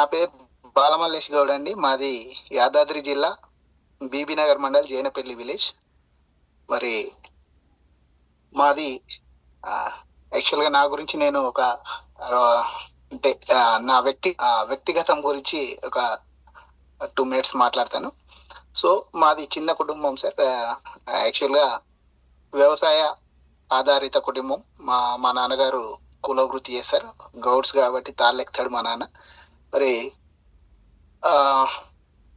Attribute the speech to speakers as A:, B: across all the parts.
A: నా పేరు బాలమల్లేష్ గౌడ్ అండి. మాది యాదాద్రి జిల్లా బీబీనగర్ మండల్ జైనపల్లి విలేజ్. మరి మాది యాక్చువల్గా నా గురించి నేను ఒక అంటే నా వ్యక్తిగతం గురించి ఒక 2 minutes మాట్లాడతాను. సో మాది చిన్న కుటుంబం సార్. యాక్చువల్గా వ్యవసాయ ఆధారిత కుటుంబం. మా నాన్నగారు కుల వృత్తి చేశారు, గౌడ్స్ కాబట్టి తాళ్ళెక్తాడు మా నాన్న. మరి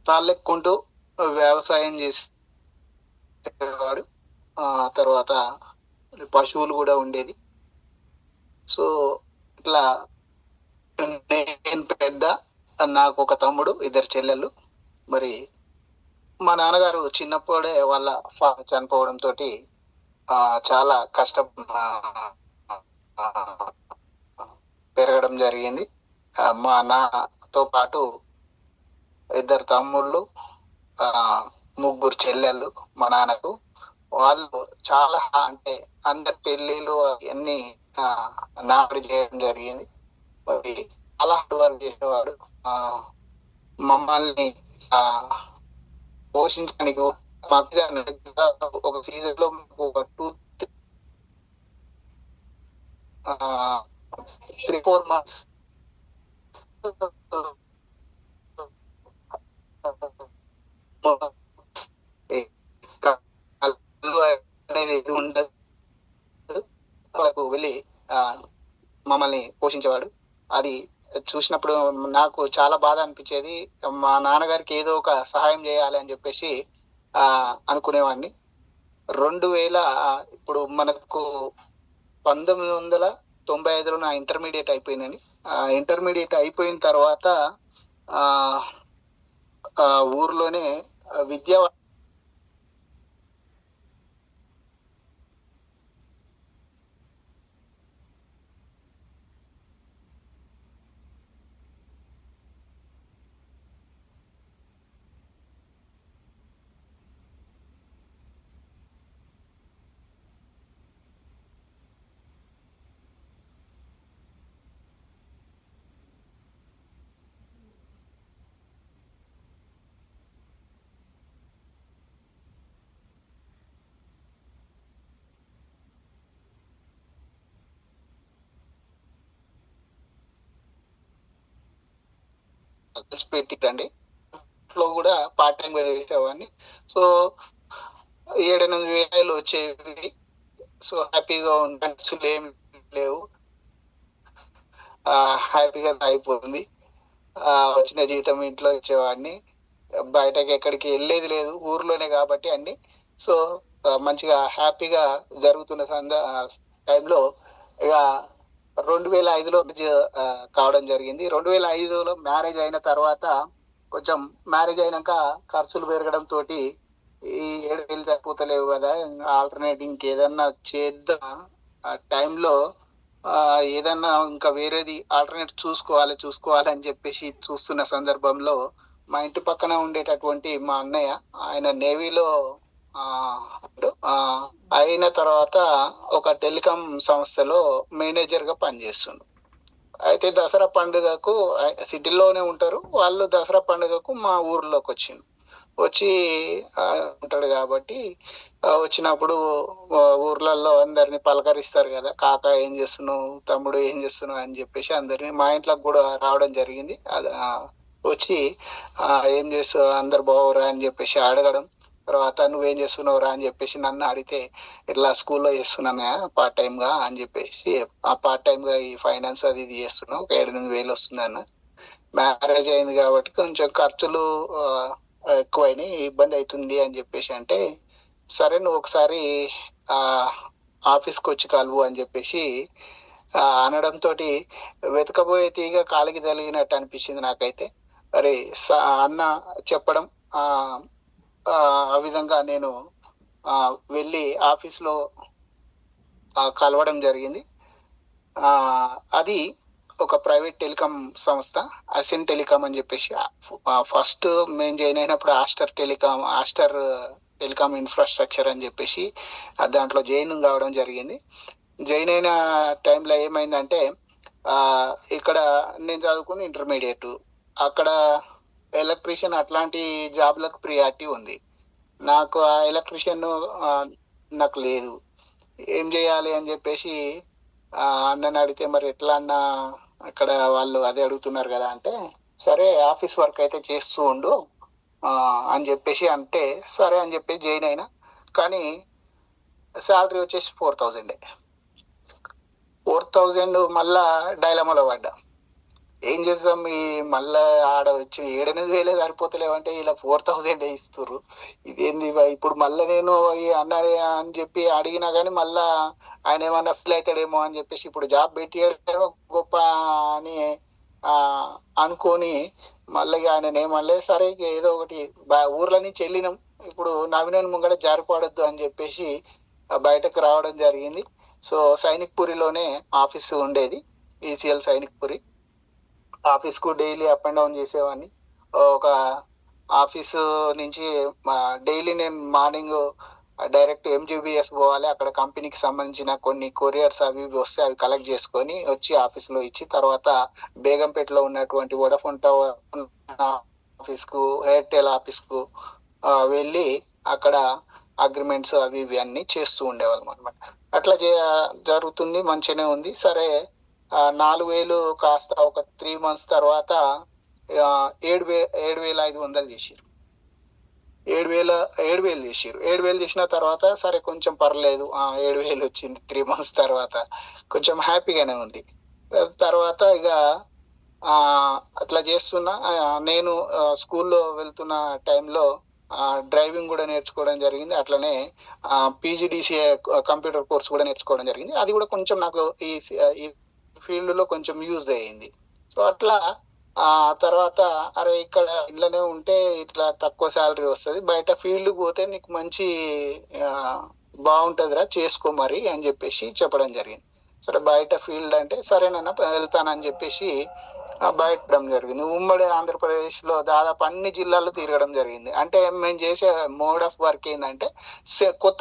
A: తాళ్ళెక్కుంటూ వ్యవసాయం చేసేవాడు. తర్వాత పశువులు కూడా ఉండేది. సో ఇట్లా నేను పెద్ద, నాకు ఒక తమ్ముడు, 2 చెల్లెళ్ళు. మరి మా నాన్నగారు చిన్నప్పుడే వాళ్ళ చనిపోవడంతో చాలా కష్టం పెరగడం జరిగింది. మా నాన్నతో పాటు 2 తమ్ముళ్ళు, 3 చెల్లెళ్ళు మా నాన్నకు. వాళ్ళు చాలా అంటే అందరి పెళ్లిళ్ళు అవన్నీ నాడు చేయడం జరిగింది. మరి చాలా హార్డ్ వర్క్ చేసేవాడు. మమ్మల్ని పోషించడానికి ఒక సీజన్ లో ఒక 3-4 months అనేది ఉండదు. వాళ్ళకు వెళ్ళి మమ్మల్ని పోషించేవాడు. అది చూసినప్పుడు నాకు చాలా బాధ అనిపించేది. మా నాన్నగారికి ఏదో ఒక సహాయం చేయాలి అని చెప్పేసి అనుకునేవాడిని. 2000 ఇప్పుడు మనకు 1995లో నా ఇంటర్మీడియట్ అయిపోయిందండి. ఇంటర్మీడియట్ అయిపోయిన తర్వాత ఊర్లోనే విద్యా పెట్టిందండి. లో కూడా పార్ట్ టైం చేసేవాడిని. సో 7-8 వేలు వచ్చేవి. సో హ్యాపీగా ఖర్చులు ఏం లేవు, హ్యాపీగా అయిపోతుంది. వచ్చిన జీతం ఇంట్లో ఇచ్చేవాడిని. బయటకి ఎక్కడికి వెళ్ళేది లేదు, ఊర్లోనే కాబట్టి అన్ని. సో మంచిగా హ్యాపీగా జరుగుతున్న టైంలో ఇక 2005లో కావడం జరిగింది. 2005లో మ్యారేజ్ అయిన తర్వాత కొంచెం మ్యారేజ్ అయినాక ఖర్చులు పెరగడం తోటి ఈ 7,000 తగ్గిపోతలేవు కదా, ఆల్టర్నేట్ ఇంకేదన్నా చేద్దాం ఆ టైంలో, ఏదన్నా ఇంకా వేరేది ఆల్టర్నేట్ చూసుకోవాలి అని చెప్పేసి చూస్తున్న సందర్భంలో మా ఇంటి పక్కన ఉండేటటువంటి మా అన్నయ్య, ఆయన నేవీలో అయిన తర్వాత ఒక టెలికాం సంస్థలో మేనేజర్ గా పనిచేస్తుండు. అయితే దసరా పండుగకు సిటీలోనే ఉంటారు వాళ్ళు. దసరా పండుగకు మా ఊర్లోకి వచ్చి ఉంటాడు కాబట్టి వచ్చినప్పుడు ఊర్లలో అందరిని పలకరిస్తారు కదా, కాకా ఏం చేస్తున్నావు, తమ్ముడు ఏం చేస్తున్నావు అని చెప్పేసి అందరిని మా ఇంట్లోకి కూడా రావడం జరిగింది. వచ్చి ఏం చేస్తావు, అందరు బాగురా అని చెప్పేసి అడగడం. తర్వాత నువ్వేం చేస్తున్నావు రా అని చెప్పేసి నన్ను అడిగితే, ఇట్లా స్కూల్లో చేస్తున్నాను పార్ట్ టైం గా అని చెప్పేసి, ఆ పార్ట్ టైం గా ఈ ఫైనాన్స్ అది ఇది చేస్తున్నావు, ఒక 7-8 వేలు వస్తుంది అన్న. మ్యారేజ్ అయింది కాబట్టి కొంచెం ఖర్చులు ఎక్కువైనాయి, ఇబ్బంది అవుతుంది అని చెప్పేసి అంటే, సరే నువ్వు ఒకసారి ఆఫీస్కి వచ్చి కలువు అని చెప్పేసి అనడంతో వెతకబోయే తీగ కాలికి తగిలినట్టు అనిపించింది నాకైతే. మరి అన్న చెప్పడం ఆ విధంగా నేను వెళ్ళి ఆఫీస్లో కలవడం జరిగింది. అది ఒక ప్రైవేట్ టెలికాం సంస్థ, అసెంట్ టెలికాం అని చెప్పేసి. ఫస్ట్ మేము జాయిన్ అయినప్పుడు ఆస్టర్ టెలికాం ఇన్ఫ్రాస్ట్రక్చర్ అని చెప్పేసి దాంట్లో జాయిన్ కావడం జరిగింది. జాయిన్ అయిన టైంలో ఏమైందంటే, ఇక్కడ నేను చదువుకుంది ఇంటర్మీడియట్, అక్కడ ఎలక్ట్రీషియన్ అట్లాంటి జాబ్లకు ప్రియారిటీ ఉంది. నాకు ఆ ఎలక్ట్రీషియన్ నాకు లేదు. ఏం చేయాలి అని చెప్పేసి అన్నని అడిగితే, మరి ఎట్లా అన్న అక్కడ వాళ్ళు అదే అడుగుతున్నారు కదా అంటే, సరే ఆఫీస్ వర్క్ అయితే చేస్తూ ఉండు అని చెప్పేసి అంటే, సరే అని చెప్పేసి జాయిన్ అయినా. కానీ శాలరీ వచ్చేసి 4000. 4000 మళ్ళా డైలమాలో పడ్డా. ఏం చేస్తాం, ఈ మళ్ళా ఆడ వచ్చి 7-8 వేలే సరిపోతలేవంటే ఇలా 4000 ఇస్తుర్రు. ఇదేంది ఇప్పుడు మళ్ళీ నేను ఈ అన్న అని చెప్పి అడిగినా కానీ మళ్ళా ఆయన ఏమన్నా ఫీల్ అవుతాడేమో అని చెప్పేసి ఇప్పుడు జాబ్ పెట్టేయడమో గొప్ప అని అనుకొని మళ్ళీ ఆయన ఏమనలే. సరే ఏదో ఒకటి ఊర్ల నుంచి వెళ్ళినాం, ఇప్పుడు నవీనని ముంగడ జారిపడద్దు అని చెప్పేసి బయటకు రావడం జరిగింది. సో సైనిక్ పురిలోనే ఆఫీస్ ఉండేది, ఈసీఎల్ సైనిక్ పురి. ఆఫీస్ కు డైలీ అప్ అండ్ డౌన్ చేసేవాడిని. ఒక ఆఫీసు నుంచి డైలీ నేను మార్నింగ్ డైరెక్ట్ ఎంజీబీఎస్ పోవాలి, అక్కడ కంపెనీకి సంబంధించిన కొన్ని కొరియర్స్ అవి ఇవి వస్తే అవి కలెక్ట్ చేసుకొని వచ్చి ఆఫీస్ లో ఇచ్చి, తర్వాత బేగంపేటలో ఉన్నటువంటి వోడాఫోన్ టవర్ ఆఫీస్ కు, ఎయిర్టెల్ ఆఫీస్ కు వెళ్ళి అక్కడ అగ్రిమెంట్స్ అవి ఇవి అన్ని చేస్తూ ఉండేవాళ్ళం అనమాట. అట్లా జరుగుతుంది, మంచిగానే ఉంది. సరే 4000 కాస్త ఒక 3 months తర్వాత 7,500 చేసిరు. 7,000 చేసిరు. 7,000 చేసిన తర్వాత సరే కొంచెం పర్లేదు, 7,000 వచ్చింది 3 months తర్వాత, కొంచెం హ్యాపీగానే ఉంది. తర్వాత ఇక అట్లా చేస్తున్నా. నేను స్కూల్లో వెళ్తున్న టైంలో డ్రైవింగ్ కూడా నేర్చుకోవడం జరిగింది. అట్లనే పీజీడీసీఏ కంప్యూటర్ కోర్స్ కూడా నేర్చుకోవడం జరిగింది. అది కూడా కొంచెం నాకు ఈ ఫీల్డ్ లో కొంచెం యూజ్ అయ్యింది. సో అట్లా తర్వాత అరే ఇక్కడ ఇంట్లోనే ఉంటే ఇట్లా తక్కువ శాలరీ వస్తుంది, బయట ఫీల్డ్ పోతే నీకు మంచి బాగుంటుందిరా చేసుకో మరి అని చెప్పేసి చెప్పడం జరిగింది. సరే బయట ఫీల్డ్ అంటే సరేనన్నా వెళ్తానని చెప్పేసి బయట జరిగింది. ఉమ్మడి ఆంధ్రప్రదేశ్ లో దాదాపు అన్ని జిల్లాల్లో తిరగడం జరిగింది. అంటే మేము చేసే మోడ్ ఆఫ్ వర్క్ ఏంటంటే కొత్త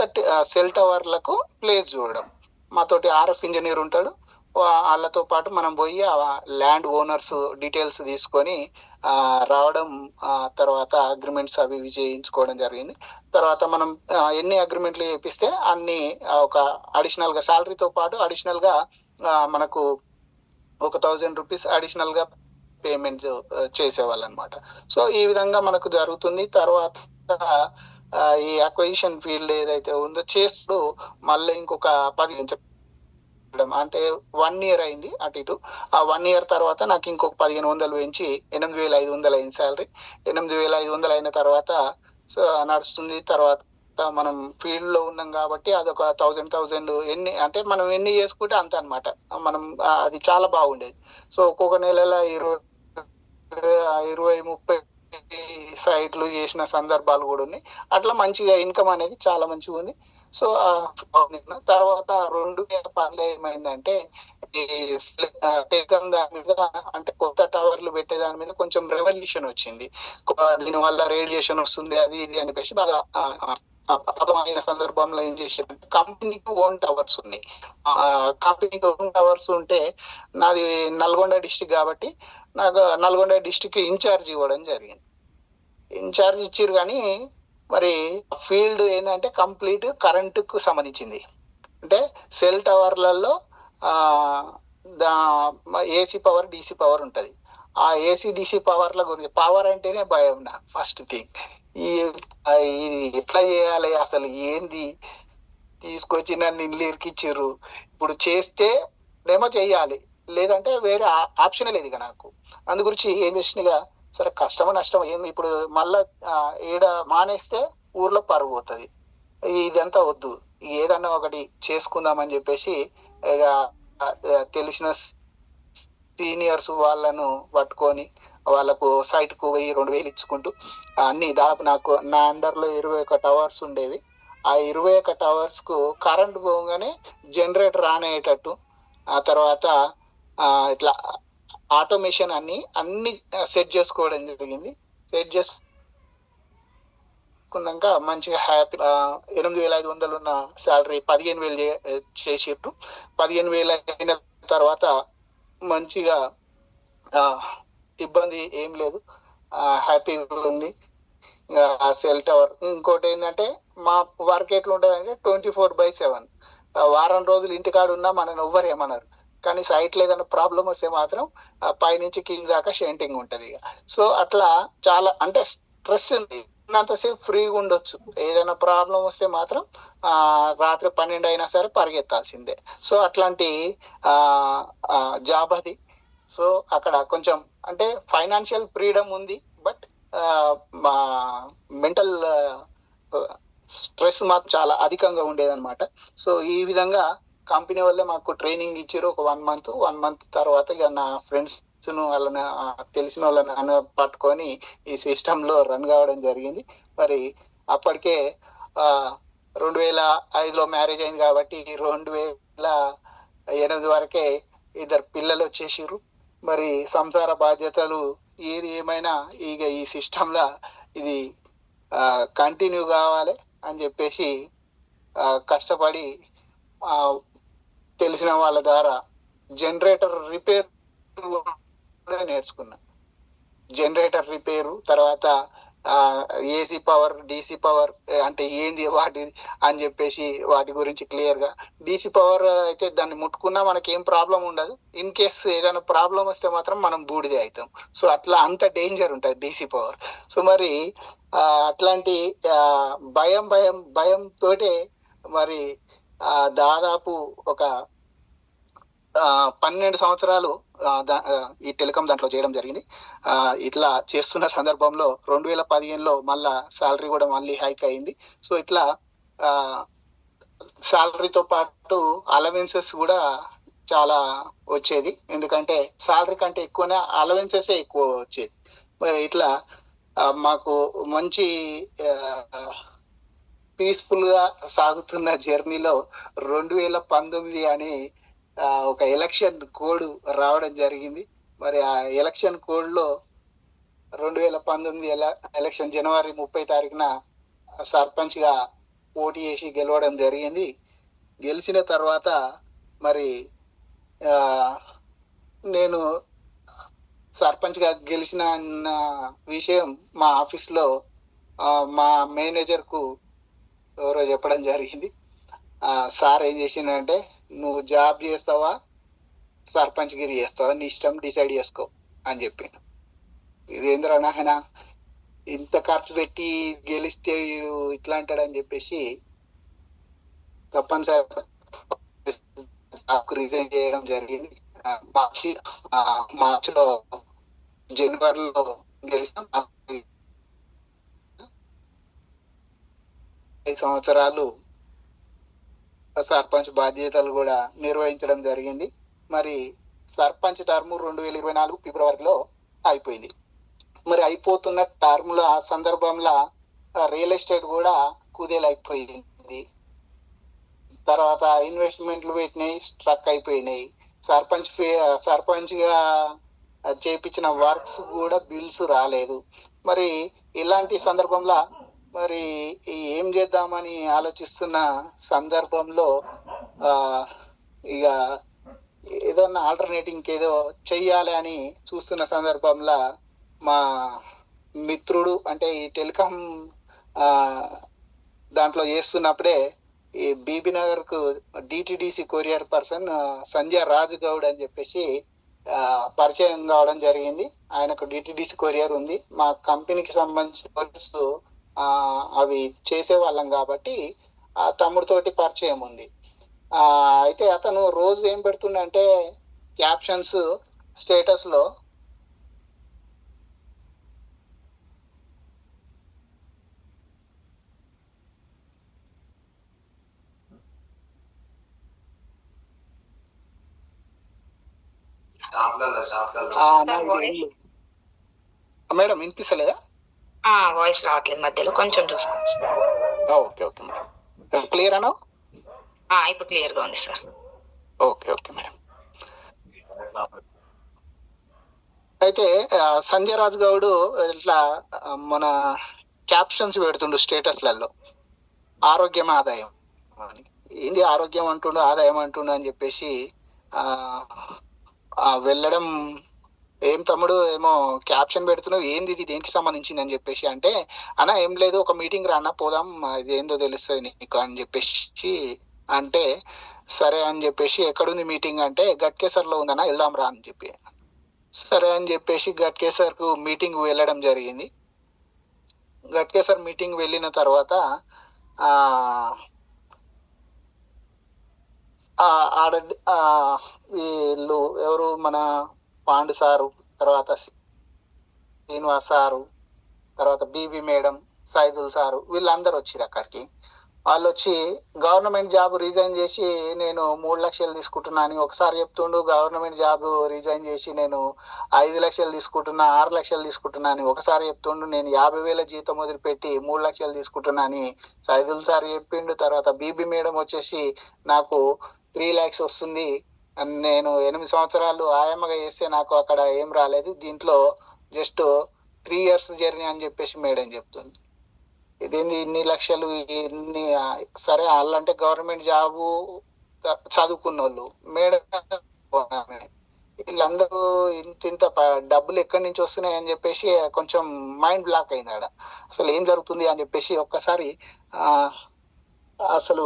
A: సెల్ టవర్లకు ప్లేస్ చూడడం. మాతోటి ఆర్ఎఫ్ ఇంజనీర్ ఉంటాడు, వాళ్ళతో పాటు మనం పోయి ల్యాండ్ ఓనర్స్ డీటెయిల్స్ తీసుకొని రావడం, తర్వాత అగ్రిమెంట్స్ అవి ఇవి చేయించుకోవడం జరిగింది. తర్వాత మనం ఎన్ని అగ్రిమెంట్లు చేపిస్తే అన్ని ఒక అడిషనల్ గా శాలరీతో పాటు అడిషనల్ గా మనకు ఒక 1000 రూపీస్ అడిషనల్ గా పేమెంట్ చేసేవాళ్ళు అనమాట. సో ఈ విధంగా మనకు జరుగుతుంది. తర్వాత ఈ అక్విజిషన్ ఫీల్డ్ ఏదైతే ఉందో చేస్తూ మళ్ళీ ఇంకొక 10 అంటే 1 year అయింది అటు ఇటు. ఆ 1 year తర్వాత నాకు ఇంకొక 1500 పెంచి 8,500 అయింది శాలరీ. 8,500 అయిన తర్వాత నడుస్తుంది. తర్వాత మనం ఫీల్డ్ లో ఉన్నాం కాబట్టి అదొక 1000 ఎన్ని అంటే మనం ఎన్ని చేసుకుంటే అంత అనమాట. మనం అది చాలా బాగుండేది. సో ఒక్కొక్క నెలలో 20-30 సైట్లు చేసిన సందర్భాలు కూడా ఉన్నాయి. అట్లా మంచిగా ఇన్కమ్ అనేది చాలా మంచిగా ఉంది. సో తర్వాత 2010 ఏమైందంటే ఈ టెలికాం దాని మీద, అంటే కొత్త టవర్లు పెట్టే దాని మీద కొంచెం రెవల్యూషన్ వచ్చింది. దీని వల్ల రేడియేషన్ వస్తుంది అది ఇది అని చెప్పేసి బాగా అర్థమైన సందర్భంలో ఏం చేశారంటే కంపెనీకి ఓన్ టవర్స్ ఉన్నాయి. కంపెనీకి ఓన్ టవర్స్ ఉంటే నాది నల్గొండ డిస్టిక్ కాబట్టి నాకు నల్గొండ డిస్టిక్ ఇన్ఛార్జ్ ఇవ్వడం జరిగింది. ఇన్ఛార్జ్ ఇచ్చారు కానీ మరి ఫీల్డ్ ఏంటంటే కంప్లీట్ కరెంటుకు సంబంధించింది. అంటే సెల్ టవర్లలో ఏసీ పవర్ డీసీ పవర్ ఉంటది. ఆ ఏసీ డీసీ పవర్ల గురించి, పవర్ అంటేనే భయం నాకు ఫస్ట్ థింగ్. ఇది ఎట్లా చేయాలి అసలు ఏంది, తీసుకొచ్చి నన్ను ఇల్లు ఇరికిచ్చిర్రు. ఇప్పుడు చేస్తే డెమో చెయ్యాలి, లేదంటే వేరే ఆప్షన్ లేదు ఇక నాకు. అందు గురించి ఏం చేసినగా సరే కష్టమో నష్టమో ఏంది, ఇప్పుడు మళ్ళా ఈడ మానేస్తే ఊర్లో పరుగు పోతుంది, ఇదంతా వద్దు, ఏదన్నా ఒకటి చేసుకుందామని చెప్పేసి ఇక తెలిసిన సీనియర్స్ వాళ్ళను పట్టుకొని వాళ్ళకు సైట్ కు 1000-2000 ఇచ్చుకుంటూ అన్ని దాదాపు నాకు నా అండర్ లో 21 టవర్స్ ఉండేవి. ఆ 21 టవర్స్ కు కరెంట్ పోగానే జనరేటర్ ఆన్ అయ్యేటట్టు, ఆ తర్వాత ఇట్లా ఆటోమేషన్ అన్ని సెట్ చేసుకోవడం జరిగింది. సెట్ చేసుకున్నాక మంచిగా హ్యాపీ 8,500 ఉన్న శాలరీ 15,000 చేసిట్టు. 15,000 అయిన తర్వాత మంచిగా ఇబ్బంది ఏం లేదు, హ్యాపీగా ఉంది. సెల్ టవర్ ఇంకోటి ఏంటంటే మా వర్క్ ఎట్లా ఉంటుంది అంటే 24/7. వారం రోజులు ఇంటికాడ ఉన్నా మనని ఎవ్వరు ఏమన్నారు, కానీ సైట్ లో ఏదైనా ప్రాబ్లం వస్తే మాత్రం పైనుంచి కింద దాకా షెంటింగ్ ఉంటది ఇక. సో అట్లా చాలా అంటే స్ట్రెస్ ఉంది, ఉన్నంతసేపు ఫ్రీగా ఉండొచ్చు. ఏదైనా ప్రాబ్లం వస్తే మాత్రం రాత్రి 12 అయినా సరే పరిగెత్తాల్సిందే. సో అట్లాంటి జాబ్ అది. సో అక్కడ కొంచెం అంటే ఫైనాన్షియల్ ఫ్రీడమ్ ఉంది, బట్ మా మెంటల్ స్ట్రెస్ మాకు చాలా అధికంగా ఉండేదన్నమాట. సో ఈ విధంగా కంపెనీ వల్లే మాకు ట్రైనింగ్ ఇచ్చారు ఒక 1 మంత్ తర్వాత ఇక నా ఫ్రెండ్స్ వాళ్ళని తెలిసిన వాళ్ళని పట్టుకొని ఈ సిస్టమ్ లో రన్ కావడం జరిగింది. మరి అప్పటికే 2005లో మ్యారేజ్ అయింది కాబట్టి 2008 వరకే 2 పిల్లలు వచ్చేసారు. మరి సంసార బాధ్యతలు ఏది ఏమైనా ఇక ఈ సిస్టంలా ఇది కంటిన్యూ కావాలి అని చెప్పేసి కష్టపడి తెలిసిన వాళ్ళ ద్వారా జనరేటర్ రిపేర్ నేర్చుకున్నా. జనరేటర్ రిపేరు, తర్వాత ఏసీ పవర్, డీసీ పవర్ అంటే ఏంది వాటి అని చెప్పేసి వాటి గురించి క్లియర్ గా. డీసీ పవర్ అయితే దాన్ని ముట్టుకున్నా మనకి ఏం ప్రాబ్లం ఉండదు, ఇన్ కేస్ ఏదైనా ప్రాబ్లం వస్తే మాత్రం మనం బూడిదే అవుతాం. సో అట్లా అంత డేంజర్ ఉంటుంది డీసీ పవర్. సో మరి అట్లాంటి భయం తోటే మరి దాదాపు ఒక 12 సంవత్సరాలు ఈ టెలికాం దాంట్లో చేయడం జరిగింది. ఇట్లా చేస్తున్న సందర్భంలో 2015లో మళ్ళా శాలరీ కూడా మళ్ళీ హైక్ అయింది. సో ఇట్లా శాలరీతో పాటు అలవెన్సెస్ కూడా చాలా వచ్చేది, ఎందుకంటే శాలరీ కంటే ఎక్కువనే అలవెన్సెస్ ఎక్కువ వచ్చేది. మరి ఇట్లా మాకు మంచి పీస్ఫుల్ గా సాగుతున్న జర్నీలో 2019 అని ఒక ఎలక్షన్ కోడ్ రావడం జరిగింది. మరి ఆ ఎలక్షన్ కోడ్ లో 2019 ఎలక్షన్ జనవరి 30 తారీఖున సర్పంచ్ గా పోటీ చేసి గెలవడం జరిగింది. గెలిచిన తర్వాత మరి నేను సర్పంచ్ గా గెలిచిన విషయం మా ఆఫీస్ లో మా మేనేజర్ కు ఎవరో చెప్పడం జరిగింది. సార్ ఏం చేసిండంటే, నువ్వు జాబ్ చేస్తావా సర్పంచ్ గిరి చేస్తావా నీ ఇష్టం, డిసైడ్ చేసుకో అని చెప్పిండు. ఇదేంద్ర నాయన ఇంత ఖర్చు పెట్టి గెలిస్తే ఇట్లా అంటాడని చెప్పేసి తప్పనిసరి రిజైన్ చేయడం జరిగింది. మార్చిలో జనవరిలో గెలిచిన 5 సంవత్సరాలు సర్పంచ్ బాధ్యతలు కూడా నిర్వహించడం జరిగింది. మరి సర్పంచ్ టర్మ్ 2024 ఫిబ్రవరిలో అయిపోయింది. మరి అయిపోతున్న టర్మ్ లో ఆ సందర్భంలో రియల్ ఎస్టేట్ కూడా కుదేలైపోయింది. తర్వాత ఇన్వెస్ట్మెంట్లు పెట్టినాయి, స్ట్రక్ అయిపోయినాయి. సర్పంచ్ గా చేపించిన వర్క్స్ కూడా బిల్స్ రాలేదు. మరి ఇలాంటి సందర్భంలో మరి ఏం చేద్దామని ఆలోచిస్తున్న సందర్భంలో ఇక ఏదన్నా ఆల్టర్నేటివ్ ఇంకేదో చెయ్యాలి అని చూస్తున్న సందర్భంలో మా మిత్రుడు అంటే ఈ టెలికాం దాంట్లో చేస్తున్నప్పుడే ఈ బీబీ నగర్ కు డిటిడిసి కొరియర్ పర్సన్ సంజయ్ రాజు గౌడ్ అని చెప్పేసి పరిచయం కావడం జరిగింది. ఆయనకు డిటిడిసి కొరియర్ ఉంది. మా కంపెనీకి సంబంధించిన కొరియర్స్ అవి చేసే వాళ్ళం కాబట్టి ఆ తమ్ముడితోటి పరిచయం ఉంది. అయితే అతను రోజు ఏం పెడుతుండంటే క్యాప్షన్స్ స్టేటస్ లో మేడం వినిపిస్తలేదా?
B: వాయిస్ రావట్లేదు మధ్యలో, కొంచెం చూసుకోండి.
A: ఓకే ఓకే మేడం, క్లియర్ అన్నా?
B: ఇప్పుడు క్లియర్ గా ఉంది సార్.
A: Okay okay madam. అయితే సంజయ్ రాజు గౌడ్ ఇట్లా మన క్యాప్షన్స్ పెడుతుండు స్టేటస్లలో, ఆరోగ్యం ఆదాయం అని. ఏంది ఆరోగ్యం అంటుండు ఆదాయం అంటుండు అని చెప్పేసి వెళ్ళడం ఏం తమ్ముడు ఏమో క్యాప్షన్ పెడుతున్నావు, ఏంది ఇది, దేనికి సంబంధించింది అని చెప్పేసి అంటే, అన్న ఏం లేదు, ఒక మీటింగ్ రా అన్న, పోదాం, ఇది ఏందో తెలుస్తుంది నీకు అని చెప్పేసి అంటే, సరే అని చెప్పేసి ఎక్కడుంది మీటింగ్ అంటే గట్కేసర్లో ఉందన్న, వెళ్దాం రా అని చెప్పి, సరే అని చెప్పేసి గట్కేసర్కు మీటింగ్ వెళ్ళడం జరిగింది. గట్కేసర్ మీటింగ్ వెళ్ళిన తర్వాత ఆడ వీళ్ళు ఎవరు, మన పాండు సారు, తర్వాత శ్రీనివాస్ సారు, తర్వాత బీబీ మేడం, సైదుల్ సారు, వీళ్ళందరూ వచ్చారు అక్కడికి. వాళ్ళు వచ్చి గవర్నమెంట్ జాబ్ రిజైన్ చేసి నేను 3 లక్షలు తీసుకుంటున్నాను ఒకసారి చెప్తుండు, గవర్నమెంట్ జాబ్ రిజైన్ చేసి నేను 5 లక్షలు తీసుకుంటున్నా, 6 లక్షలు తీసుకుంటున్నా అని ఒకసారి చెప్తుండు, నేను 50,000 జీతం వదిలిపెట్టి 3 లక్షలు తీసుకుంటున్నా అని సైదుల్ సార్ చెప్పిండు. తర్వాత బీబీ మేడం వచ్చేసి నాకు 3 lakhs వస్తుంది, నేను 8 సంవత్సరాలు ఆయమ్మగా చేస్తే నాకు అక్కడ ఏం రాలేదు, దీంట్లో జస్ట్ 3 years జర్నీ అని చెప్పేసి మేడం చెప్తుంది. ఇదేంది ఇన్ని లక్షలు, ఇన్ని, సరే వాళ్ళంటే గవర్నమెంట్ జాబు చదువుకున్న వాళ్ళు, మేడం వీళ్ళందరూ ఇంత డబ్బులు ఎక్కడి నుంచి వస్తున్నాయి అని చెప్పేసి కొంచెం మైండ్ బ్లాక్ అయింది ఆడ, అసలు ఏం జరుగుతుంది అని చెప్పేసి. ఒక్కసారి అసలు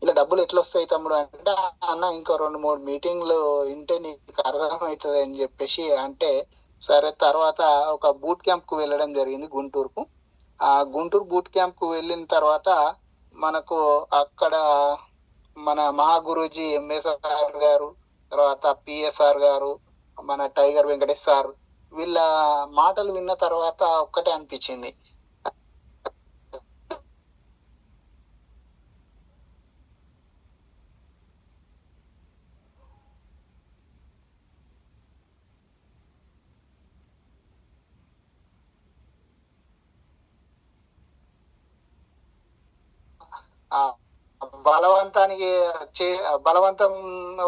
A: ఇలా డబ్బులు ఎట్లా వస్తాయి తమ్ముడు అంటే, అన్న ఇంకో 2-3 మీటింగ్లు వింటే నీకు అర్థమవుతుంది అని చెప్పేసి అంటే, సరే తర్వాత ఒక బూట్ క్యాంప్ కు వెళ్ళడం జరిగింది గుంటూరుకు. ఆ గుంటూరు బూట్ క్యాంప్ కు వెళ్ళిన తర్వాత మనకు అక్కడ మన మహాగురూజీ ఎంఎస్ఆర్ గారు, తర్వాత పిఎస్ఆర్ గారు, మన టైగర్ వెంకటేష్ సార్, వీళ్ళ మాటలు విన్న తర్వాత ఒక్కటే అనిపించింది, బలవంతం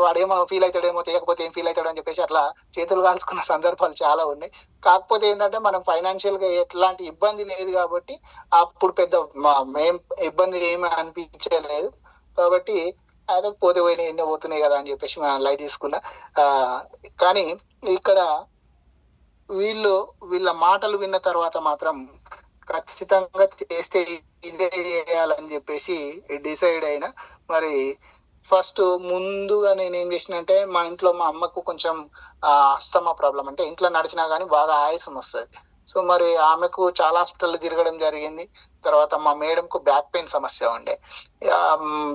A: వాడేమో ఫీల్ అవుతాడేమో, చేయకపోతే ఏం ఫీల్ అవుతాడు అని చెప్పేసి అట్లా చేతులు కాల్చుకున్న సందర్భాలు చాలా ఉన్నాయి. కాకపోతే ఏంటంటే మనం ఫైనాన్షియల్ గా ఎట్లాంటి ఇబ్బంది లేదు కాబట్టి అప్పుడు పెద్ద మేం ఇబ్బంది ఏమీ అనిపించలేదు కాబట్టి అదే పోతే పోయినా ఎన్నో పోతున్నాయి కదా అని చెప్పేసి మనం లైట్ తీసుకున్నా. కానీ ఇక్కడ వీళ్ళ మాటలు విన్న తర్వాత మాత్రం ఖచ్చితంగా చేస్తే ఇదే చేయాలని చెప్పేసి డిసైడ్ అయినా. మరి ఫస్ట్ ముందుగా నేను ఏం చేసిన, మా ఇంట్లో మా అమ్మకు కొంచెం అస్తమా ప్రాబ్లం, అంటే ఇంట్లో నడిచినా కానీ బాగా ఆయాసం వస్తుంది. సో మరి ఆమెకు చాలా హాస్పిటల్ తిరగడం జరిగింది. తర్వాత మా మేడంకు బ్యాక్ పెయిన్ సమస్య ఉండే,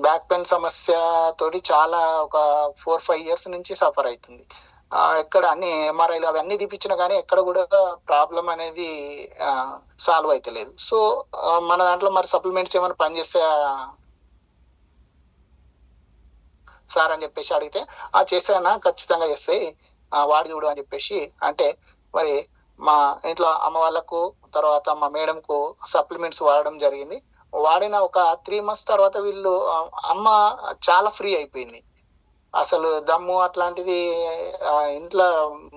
A: బ్యాక్ పెయిన్ సమస్య తోటి చాలా ఒక 4-5 years నుంచి సఫర్ అవుతుంది. ఎక్కడ అన్ని ఎంఆర్ఐలు అవన్నీ తీపించినా కానీ ఎక్కడ కూడా ప్రాబ్లం అనేది సాల్వ్ అయితలేదు. సో మన దాంట్లో మరి సప్లిమెంట్స్ ఏమైనా పనిచేస్తే సార్ అని చెప్పేసి అడిగితే, చేసానా ఖచ్చితంగా చేస్తాయి, వాడి చూడు అని చెప్పేసి అంటే, మరి మా ఇంట్లో అమ్మ వాళ్ళకు తర్వాత మా మేడంకు సప్లిమెంట్స్ వాడడం జరిగింది. వాడిన ఒక 3 months తర్వాత వీళ్ళు అమ్మ చాలా ఫ్రీ అయిపోయింది. అసలు దమ్ము అట్లాంటిది ఇంట్లో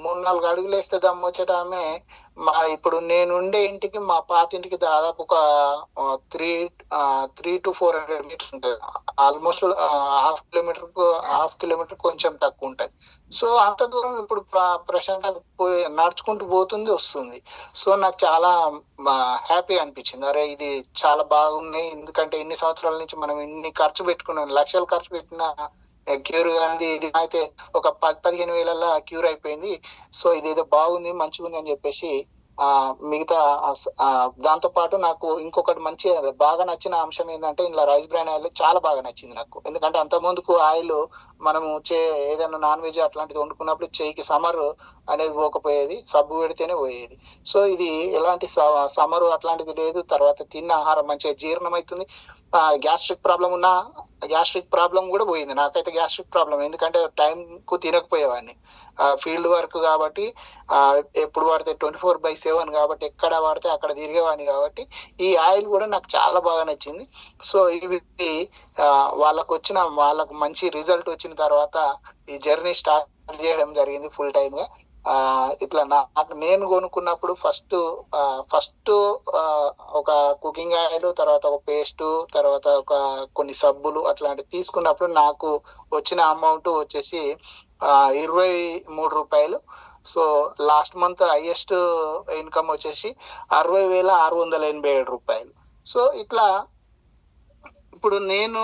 A: 3-4 అడుగులు వేస్తే దమ్ము వచ్చేట ఆమె ఇప్పుడు నేనుండే ఇంటికి మా పాతింటికి దాదాపు ఒక 300 to 400 meters ఉంటుంది. ఆల్మోస్ట్ హాఫ్ కిలోమీటర్ కొంచెం తక్కువ ఉంటది. సో అంత దూరం ఇప్పుడు ప్రశాంతంగా నడుచుకుంటూ పోతుంది వస్తుంది. సో నాకు చాలా హ్యాపీ అనిపించింది, అరే ఇది చాలా బాగుంది. ఎందుకంటే ఇన్ని సంవత్సరాల నుంచి మనం ఇన్ని ఖర్చు పెట్టుకున్నాం, లక్షలు ఖర్చు పెట్టిన క్యూర్ కానీ ఇది అయితే ఒక 10-15 వేలల్లో క్యూర్ అయిపోయింది. సో ఇదేదో బాగుంది, మంచిగా ఉంది అని చెప్పేసి మిగతా దాంతో పాటు నాకు ఇంకొకటి మంచి బాగా నచ్చిన అంశం ఏంటంటే, ఇందులో రైస్ బ్రాన్ ఆయిల్ చాలా బాగా నచ్చింది నాకు. ఎందుకంటే అంత ముందుకు ఆయిల్ మనము ఏదైనా నాన్ వెజ్ అట్లాంటిది వండుకున్నప్పుడు చేయికి సమరు అనేది పోకపోయేది, సబ్బు పెడితేనే పోయేది. సో ఇది ఎలాంటి సమరు అట్లాంటిది లేదు. తర్వాత తిన్న ఆహారం మంచిగా జీర్ణం అవుతుంది. గ్యాస్ట్రిక్ ప్రాబ్లం ఉన్నా గ్యాస్ట్రిక్ ప్రాబ్లం కూడా పోయింది. నాకైతే గ్యాస్ట్రిక్ ప్రాబ్లం, ఎందుకంటే టైం కు తినకపోయేవాడిని, ఫీల్డ్ వర్క్ కాబట్టి ఎప్పుడు పడితే 24/7 కాబట్టి ఎక్కడ పడితే అక్కడ తిరిగేవాడిని కాబట్టి ఈ ఆయిల్ కూడా నాకు చాలా బాగా నచ్చింది. సో ఇవి వాళ్ళకు మంచి రిజల్ట్ వచ్చిన తర్వాత ఈ జర్నీ స్టార్ట్ చేయడం జరిగింది ఫుల్ టైమ్ గా. ఇట్లా నాకు నేను కొనుక్కున్నప్పుడు ఫస్ట్ ఒక కుకింగ్ ఆయిల్, తర్వాత ఒక పేస్ట్, తర్వాత ఒక కొన్ని సబ్బులు అట్లాంటివి తీసుకున్నప్పుడు నాకు వచ్చిన అమౌంట్ వచ్చేసి 23 రూపాయలు. So last month highest income వచ్చేసి 60,687 రూపాయలు. సో ఇట్లా ఇప్పుడు నేను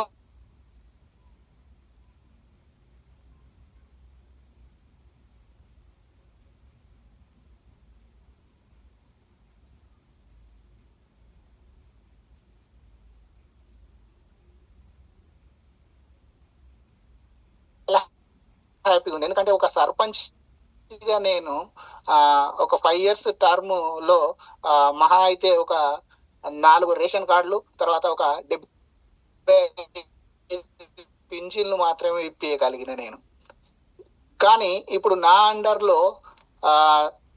A: హ్యాపీగా ఉంది. ఎందుకంటే ఒక సర్పంచ్ గా నేను ఒక 5 years టర్మ్ లో మహా అయితే ఒక 4 రేషన్ కార్డులు, తర్వాత ఒక 70 పింఛన్లు మాత్రమే ఇప్పించగలిగిన నేను. కానీ ఇప్పుడు నా అండర్ లో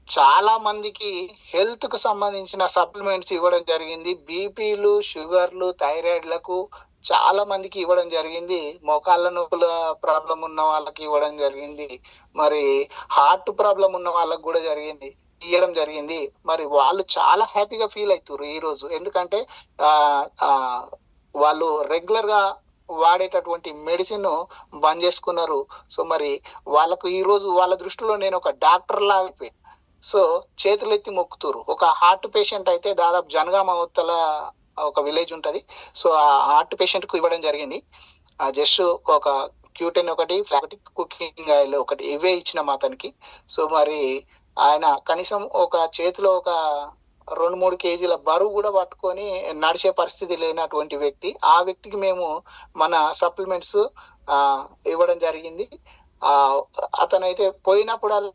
A: చాలా మందికి హెల్త్ కు సంబంధించిన సప్లిమెంట్స్ ఇవ్వడం జరిగింది. బీపీలు, షుగర్లు, థైరాయిడ్లకు చాలా మందికి ఇవ్వడం జరిగింది. మోకాళ్ళ నొప్పుల ప్రాబ్లం ఉన్న వాళ్ళకి ఇవ్వడం జరిగింది. మరి హార్ట్ ప్రాబ్లం ఉన్న వాళ్ళకి కూడా ఇవ్వడం జరిగింది. మరి వాళ్ళు చాలా హ్యాపీగా ఫీల్ అవుతారు ఈ రోజు. ఎందుకంటే వాళ్ళు రెగ్యులర్ గా వాడేటటువంటి మెడిసిన్ బంద్ చేసుకున్నారు. సో మరి వాళ్ళకు ఈ రోజు వాళ్ళ దృష్టిలో నేను ఒక డాక్టర్ లాగా అయిపోయాను. సో చేతులెత్తి మొక్కుతురు. ఒక హార్ట్ పేషెంట్ అయితే దాదాపు జనగామ అవతల ఒక విలేజ్ ఉంటది. సో ఆ హార్ట్ పేషెంట్ కు ఇవ్వడం జరిగింది. జస్ట్ ఒక క్యూటెన్ ఒకటి, కుకింగ్ ఆయిల్ ఒకటి, ఇవే ఇచ్చిన అతనికి. సో మరి ఆయన కనీసం ఒక చేతిలో ఒక 2-3 kgs బరువు కూడా పట్టుకొని నడిచే పరిస్థితి లేనటువంటి వ్యక్తి. ఆ వ్యక్తికి మేము మన సప్లిమెంట్స్ ఇవ్వడం జరిగింది. అతనైతే పోయినప్పుడల్లా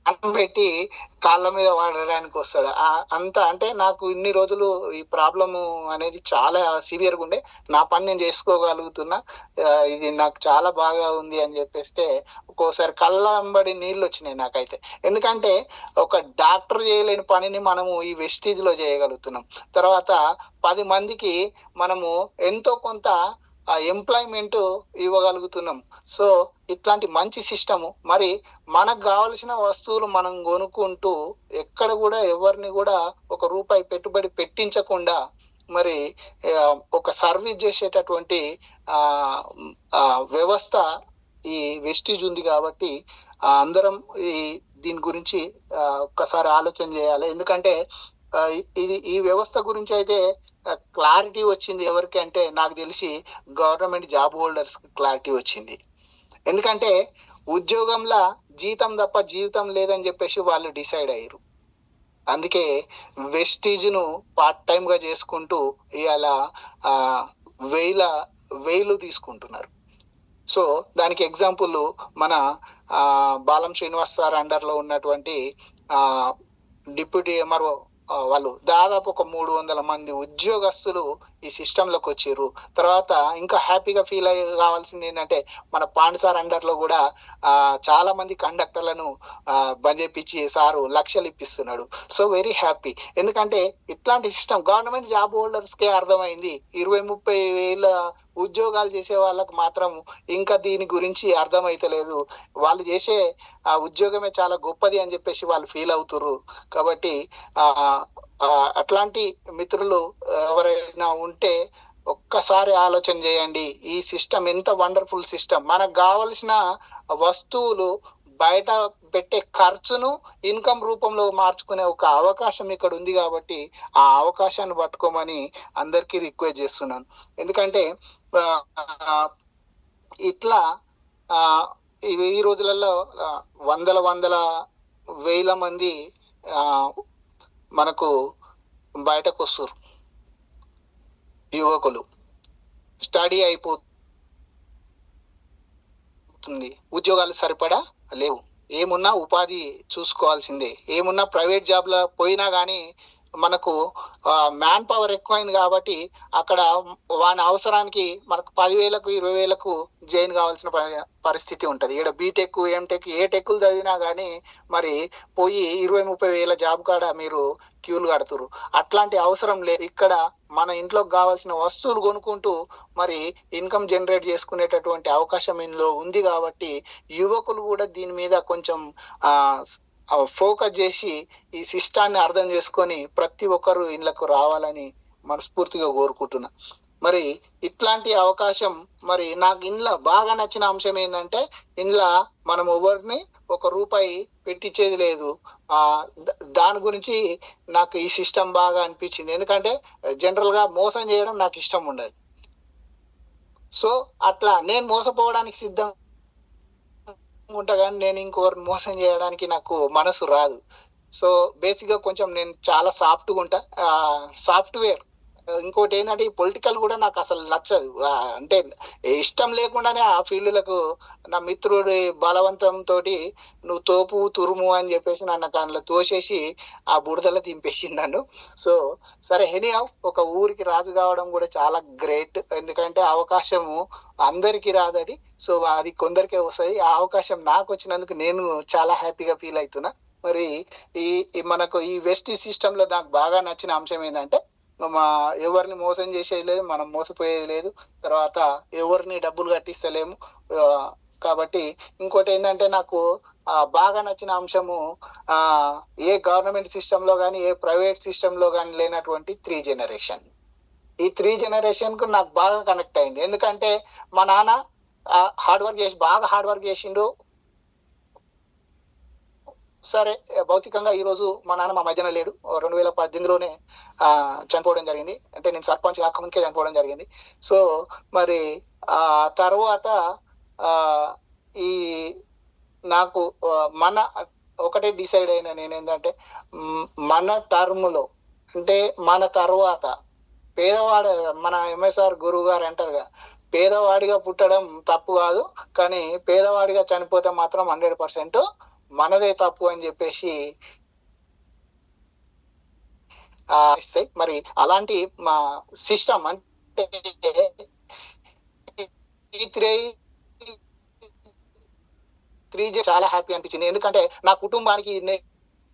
A: అన్నం పెట్టి కాళ్ళ మీద వాడడానికి వస్తాడు. అంత అంటే నాకు ఇన్ని రోజులు ఈ ప్రాబ్లము అనేది చాలా సివియర్ గా ఉండే, నా పని నేను చేసుకోగలుగుతున్నా, ఇది నాకు చాలా బాగా ఉంది అని చెప్పేస్తే ఒక్కోసారి కళ్ళంబడి నీళ్ళు వచ్చినాయి నాకైతే. ఎందుకంటే ఒక డాక్టర్ చేయలేని పనిని మనము ఈ వెస్టీజ్ లో చేయగలుగుతున్నాం. తర్వాత 10 మందికి మనము ఎంతో కొంత ఎంప్లాయ్మెంట్ ఇవ్వగలుగుతున్నాం. సో ఇట్లాంటి మంచి సిస్టము. మరి మనకు కావలసిన వస్తువులు మనం కొనుక్కుంటూ ఎక్కడ కూడా ఎవరిని కూడా ఒక రూపాయి పెట్టుబడి పెట్టించకుండా మరి ఒక సర్వీస్ చేసేటటువంటి వ్యవస్థ ఈ వెస్టీజ్ ఉంది. కాబట్టి అందరం దీని గురించి ఒక్కసారి ఆలోచన చేయాలి. ఎందుకంటే ఈ వ్యవస్థ గురించి అయితే క్లారిటీ వచ్చింది ఎవరికి అంటే నాకు తెలిసి గవర్నమెంట్ జాబ్ హోల్డర్స్ కి క్లారిటీ వచ్చింది. ఎందుకంటే ఉద్యోగంలో జీతం తప్ప జీవితం లేదని చెప్పేసి వాళ్ళు డిసైడ్ అయ్యారు. అందుకే వెస్టీజ్ ను పార్ట్ టైం గా చేసుకుంటూ ఇవాళ వేలు తీసుకుంటున్నారు. సో దానికి ఎగ్జాంపుల్ మన బాలం శ్రీనివాస్ సార్ అండర్ లో ఉన్నటువంటి డిప్యూటీ ఎంఆర్ఓ వాళ్ళు దాదాపు ఒక 300 మంది ఉద్యోగస్తులు ఈ సిస్టమ్ లోకి వచ్చారు. తర్వాత ఇంకా హ్యాపీగా ఫీల్ కావాల్సింది ఏంటంటే మన పాండ్ సార్ అండర్ లో కూడా చాలా మంది కండక్టర్లను బంద్ చేపించి సారు లక్షలు ఇప్పిస్తున్నాడు. So very happy. ఎందుకంటే ఇట్లాంటి సిస్టమ్ గవర్నమెంట్ జాబ్ హోల్డర్స్ కే అర్థమైంది. 20-30 వేల ఉద్యోగాలు చేసే వాళ్ళకు మాత్రం ఇంకా దీని గురించి అర్థమైతలేదు. వాళ్ళు చేసే ఆ ఉద్యోగమే చాలా గొప్పది అని చెప్పేసి వాళ్ళు ఫీల్ అవుతుర్రు. కాబట్టి అట్లాంటి మిత్రులు ఎవరైనా ఉంటే ఒక్కసారి ఆలోచన చేయండి. ఈ సిస్టమ్ ఎంత వండర్ఫుల్ సిస్టమ్. మనకు కావలసిన వస్తువులు బయట పెట్టే ఖర్చును ఇన్కమ్ రూపంలో మార్చుకునే ఒక అవకాశం ఇక్కడ ఉంది. కాబట్టి ఆ అవకాశాన్ని పట్టుకోమని అందరికీ రిక్వెస్ట్ చేస్తున్నాను. ఎందుకంటే ఇట్లా ఈ రోజులలో వందల వేల మంది మనకు బయటకు వస్తారు. యువకులు స్టడీ అయిపోతుంది, ఉద్యోగాలు సరిపడా లేవు, ఏమున్నా ఉపాధి చూసుకోవాల్సిందే, ఏమున్నా ప్రైవేట్ జాబ్ లో పోయినా గానీ మనకు మ్యాన్ పవర్ ఎక్కువైంది. కాబట్టి అక్కడ వాని అవసరానికి మనకు 10,000కు 20,000కు జాయిన్ కావాల్సిన పరిస్థితి ఉంటది. ఇక్కడ బీటెక్, ఎంటెక్, ఏ టెక్కులు చదివినా గానీ మరి పోయి 20-30 వేల జాబ్ కాడ మీరు క్యూలు కడుతురు. అట్లాంటి అవసరం లేదు. ఇక్కడ మన ఇంట్లోకి కావాల్సిన వస్తువులు కొనుక్కుంటూ మరి ఇన్కమ్ జనరేట్ చేసుకునేటటువంటి అవకాశం ఇందులో ఉంది. కాబట్టి యువకులు కూడా దీని మీద కొంచెం ఫోకస్ చేసి ఈ సిస్టాన్ని అర్థం చేసుకొని ప్రతి ఒక్కరు ఇళ్ళకు రావాలని మనస్ఫూర్తిగా కోరుకుంటున్నా. మరి ఇట్లాంటి అవకాశం మరి నాకు ఇందులో బాగా నచ్చిన అంశం ఏంటంటే ఇందులో మనం ఎవరిని ఒక రూపాయి పెట్టించేది లేదు. దాని గురించి నాకు ఈ సిస్టమ్ బాగా అనిపించింది. ఎందుకంటే జనరల్ గా మోసం చేయడం నాకు ఇష్టం ఉండదు. సో అట్లా నేను మోసపోవడానికి సిద్ధం ఉంటా కానీ నేను ఇంకొకరిని మోసం చేయడానికి నాకు మనసు రాదు. సో బేసిక్ గా కొంచెం నేను చాలా సాఫ్ట్గా ఉంటా. సాఫ్ట్వేర్ ఇంకోటి ఏంటంటే ఈ పొలిటికల్ కూడా నాకు అసలు నచ్చదు. అంటే ఇష్టం లేకుండానే ఆ ఫీల్డ్లకు నా మిత్రుడి బలవంతంతో నువ్వు తోపు తురుము అని చెప్పేసి నన్ను అందులో తోసేసి ఆ బురదలో దింపేసిండు నన్ను. సో సరే ఎనీహౌ ఒక ఊరికి రాజు కావడం కూడా చాలా గ్రేట్. ఎందుకంటే అవకాశము అందరికి రాదు అది. సో అది కొందరికే వస్తుంది. ఆ అవకాశం నాకు వచ్చినందుకు నేను చాలా హ్యాపీగా ఫీల్ అవుతున్నా. మరి మనకు ఈ వెస్ట్ సిస్టమ్ లో నాకు బాగా నచ్చిన అంశం ఏంటంటే ఎవరిని మోసం చేసేది లేదు, మనం మోసపోయేది లేదు, తర్వాత ఎవరిని డబ్బులు కట్టిస్తలేము. కాబట్టి ఇంకోటి ఏంటంటే నాకు బాగా నచ్చిన అంశము ఏ గవర్నమెంట్ సిస్టమ్ లో కానీ ఏ ప్రైవేట్ సిస్టమ్ లో కానీ లేనటువంటి 3 జనరేషన్. ఈ 3 జనరేషన్ కు నాకు బాగా కనెక్ట్ అయింది. ఎందుకంటే మా నాన్న బాగా హార్డ్ వర్క్ చేసిండు. సరే భౌతికంగా ఈ రోజు మా నాన్న మా మధ్యన లేడు. 2018లోనే చనిపోవడం జరిగింది. అంటే నేను సర్పంచ్ కాకముందుకే చనిపోవడం జరిగింది. సో మరి ఆ తర్వాత ఈ నాకు మన ఒకటే డిసైడ్ అయినా నేను ఏంటంటే మన టర్మ్ లో అంటే మన తర్వాత పేదవాడు, మన ఎంఎస్ఆర్ గురువు గారు అంటారుగా, పేదవాడిగా పుట్టడం తప్పు కాదు కానీ పేదవాడిగా చనిపోతే మాత్రం 100% మనదే తప్పు అని చెప్పేసి మరి అలాంటి మా సిస్టమ్ అంటే చాలా హ్యాపీ అనిపించింది. ఎందుకంటే నా కుటుంబానికి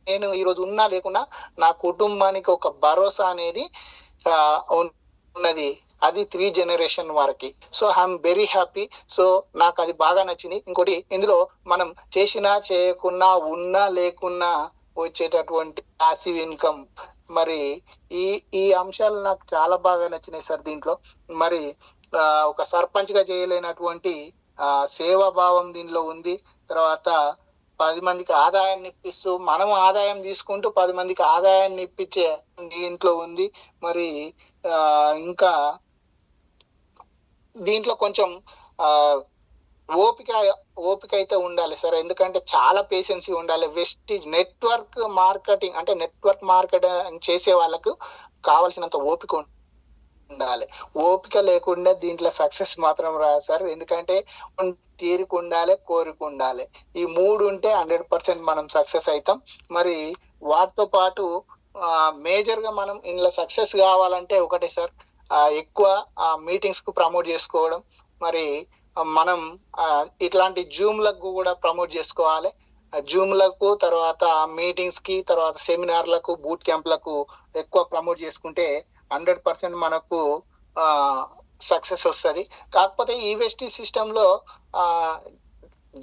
A: నేను ఈరోజు ఉన్నా లేకున్నా నా కుటుంబానికి ఒక భరోసా అనేది ఉన్నది. అది 3 జనరేషన్ వారికి. So I'm very happy. So నాకు అది బాగా నచ్చింది. ఇంకోటి ఇందులో మనం చేసినా చేయకున్నా ఉన్నా లేకున్నా వచ్చేటటువంటి పాసివ్ ఇన్కమ్, మరి ఈ అంశాలు నాకు చాలా బాగా నచ్చినాయి సార్. దీంట్లో మరి ఒక సర్పంచ్ గా చేయలేనటువంటి సేవాభావం దీనిలో ఉంది. తర్వాత 10 మందికి ఆదాయాన్ని ఇప్పిస్తూ మనం ఆదాయం తీసుకుంటూ 10 మందికి ఆదాయాన్ని ఇప్పించే దీంట్లో ఉంది. మరి ఇంకా దీంట్లో కొంచెం ఓపిక అయితే ఉండాలి సార్. ఎందుకంటే చాలా పేషెన్సీ ఉండాలి. వెస్టీజ్ నెట్వర్క్ మార్కెటింగ్ అంటే నెట్వర్క్ మార్కెటింగ్ చేసే వాళ్ళకు కావాల్సినంత ఓపిక ఉండాలి. ఓపిక లేకుండా దీంట్లో సక్సెస్ మాత్రం రాదు సార్. ఎందుకంటే తీరిక ఉండాలి, కోరిక ఉండాలి. ఈ 3 ఉంటే 100% మనం సక్సెస్ అవుతాం. మరి వాటితో పాటు మేజర్ గా మనం ఇందులో సక్సెస్ కావాలంటే ఒకటే సార్, ఎక్కువ మీటింగ్స్ కు ప్రమోట్ చేసుకోవడం. మరి మనం ఇట్లాంటి జూమ్లకు కూడా ప్రమోట్ చేసుకోవాలి. జూమ్లకు, తర్వాత మీటింగ్స్ కి, తర్వాత సెమినార్లకు, బూట్ క్యాంప్లకు ఎక్కువ ప్రమోట్ చేసుకుంటే 100% మనకు సక్సెస్ వస్తుంది. కాకపోతే ఈ వెస్ట్ సిస్టమ్ లో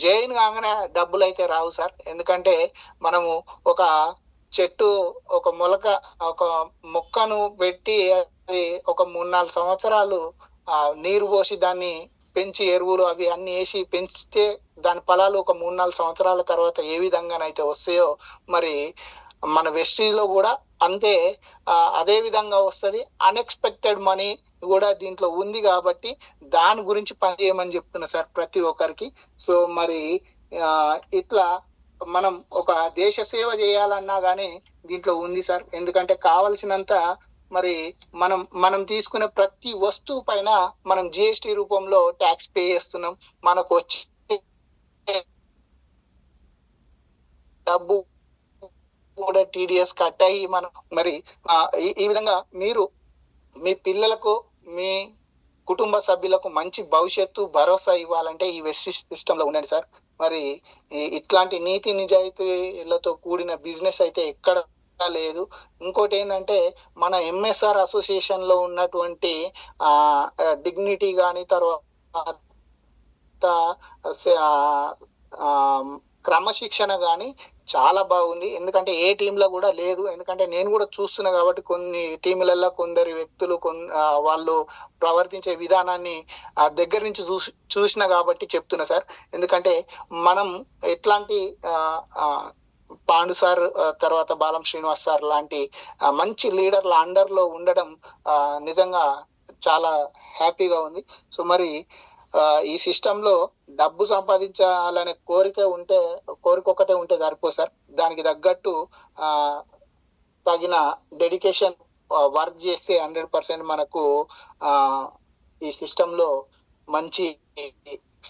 A: జైన్ కాగానే డబ్బులు అయితే రావు సార్. ఎందుకంటే మనము ఒక చెట్టు ఒక మొక్కను పెట్టి అది ఒక 3-4 సంవత్సరాలు నీరు పోసి దాన్ని పెంచి ఎరువులు అవి అన్ని వేసి పెంచితే దాని ఫలాలు ఒక 3-4 సంవత్సరాల తర్వాత ఏ విధంగానైతే వస్తాయో మరి మన వెస్టీజ్ లో కూడా అంతే అదే విధంగా వస్తుంది. అన్ఎక్స్పెక్టెడ్ మనీ కూడా దీంట్లో ఉంది కాబట్టి దాని గురించి పనిచేయమని చెప్తున్నా సార్ ప్రతి ఒక్కరికి. సో మరి ఇట్లా మనం ఒక దేశ సేవ చేయాలన్నా గానీ దీంట్లో ఉంది సార్. ఎందుకంటే కావలసినంత మరి మనం తీసుకునే ప్రతి వస్తువు పైన మనం జిఎస్టి రూపంలో ట్యాక్స్ పే చేస్తున్నాం. మనకు వచ్చే డబ్బు కూడా టీడీఎస్ కట్ అయ్యి మనం మరి ఈ విధంగా మీరు మీ పిల్లలకు, మీ కుటుంబ సభ్యులకు మంచి భవిష్యత్తు భరోసా ఇవ్వాలంటే ఈ వెస్ట్ సిస్టమ్ లో ఉండండి సార్. మరి ఇట్లాంటి నీతి నిజాయితీలతో కూడిన బిజినెస్ అయితే ఎక్కడ లేదు. ఇంకోటి ఏంటంటే మన ఎంఎస్ఆర్ అసోసియేషన్ లో ఉన్నటువంటి డిగ్నిటీ గాని, తర్వాత క్రమశిక్షణ గాని చాలా బాగుంది. ఎందుకంటే ఏ టీంలో కూడా లేదు. ఎందుకంటే నేను కూడా చూస్తున్నా కాబట్టి కొన్ని టీములలో కొందరు వ్యక్తులు వాళ్ళు ప్రవర్తించే విధానాన్ని దగ్గర నుంచి చూసిన కాబట్టి చెప్తున్నా సార్. ఎందుకంటే మనం ఎట్లాంటి పాండు సార్ తర్వాత బాలం శ్రీనివాస్ సార్ లాంటి మంచి లీడర్ల అండర్ లో ఉండడం నిజంగా చాలా హ్యాపీగా ఉంది. సో మరి ఈ సిస్టమ్ లో డబ్బు సంపాదించాలనే కోరిక ఒకటే ఉంటే సరిపో సార్. దానికి తగ్గట్టు తగిన డెడికేషన్ వర్క్ చేస్తే 100% మనకు ఈ సిస్టమ్ లో మంచి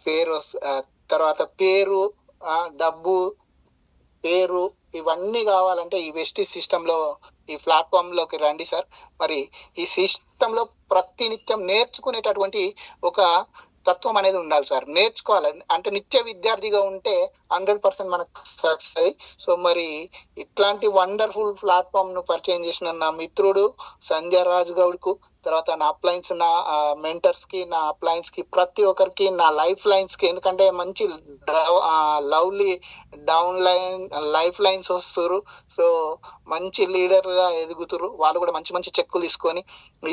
A: పేరు, తర్వాత పేరు, డబ్బు, పేరు ఇవన్నీ కావాలంటే ఈ వెస్టీజ్ సిస్టమ్ లో ఈ ప్లాట్ఫామ్ లోకి రండి సార్. మరి ఈ సిస్టమ్ లో ప్రతినిత్యం నేర్చుకునేటటువంటి ఒక తత్వం అనేది ఉండాలి సార్. నేర్చుకోవాలి అంటే నిత్య విద్యార్థిగా ఉంటే 100% మనకు సక్సెస్. సో మరి ఇట్లాంటి వండర్ఫుల్ ప్లాట్ఫామ్ ను పరిచయం చేసిన నా మిత్రుడు సంజయ్ రాజు గౌడ్కు, తర్వాత నా అప్లయన్స్, నా మెంటర్స్ కి, నా అప్లయన్స్ కి, ప్రతి ఒక్కరికి, నా లైఫ్ లైన్స్ కి, ఎందుకంటే మంచి lovely down line life lines వస్తున్నారు. సో మంచి లీడర్ గా ఎదుగుతురు. వాళ్ళు కూడా మంచి మంచి చెక్కులు తీసుకొని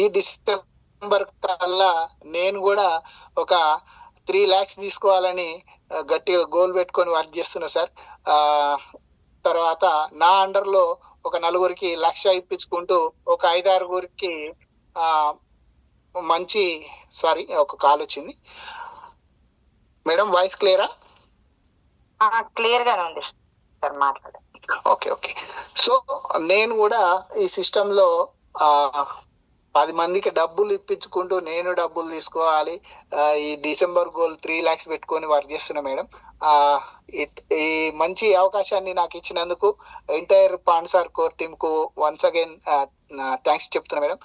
A: ఈ డిసెంబర్ కల్లా నేను కూడా ఒక 3 lakhs తీసుకోవాలని గట్టిగా గోల్ పెట్టుకొని వర్క్ చేస్తున్నా సార్. తర్వాత నా అండర్ లో ఒక 4 లక్ష ఇప్పించుకుంటూ ఒక 5-6 మంచి ఒక కాల్ వచ్చింది మేడం. వాయిస్ క్లియరా?
B: క్లియర్ గానే ఉంది సార్, మాట్లాడండి.
A: ఓకే. సో నేను కూడా ఈ సిస్టమ్ లో 10 మందికి డబ్బులు ఇప్పించుకుంటూ నేను డబ్బులు తీసుకోవాలి. ఈ డిసెంబర్ గోల్ 3 lakhs పెట్టుకొని వర్క్ చేస్తున్నా మేడం. ఈ మంచి అవకాశాన్ని నాకు ఇచ్చినందుకు ఎంటైర్ పాండ్ సార్ కోర్ టీమ్ కు వన్స్ అగైన్ థ్యాంక్స్ చెప్తున్నా మేడం.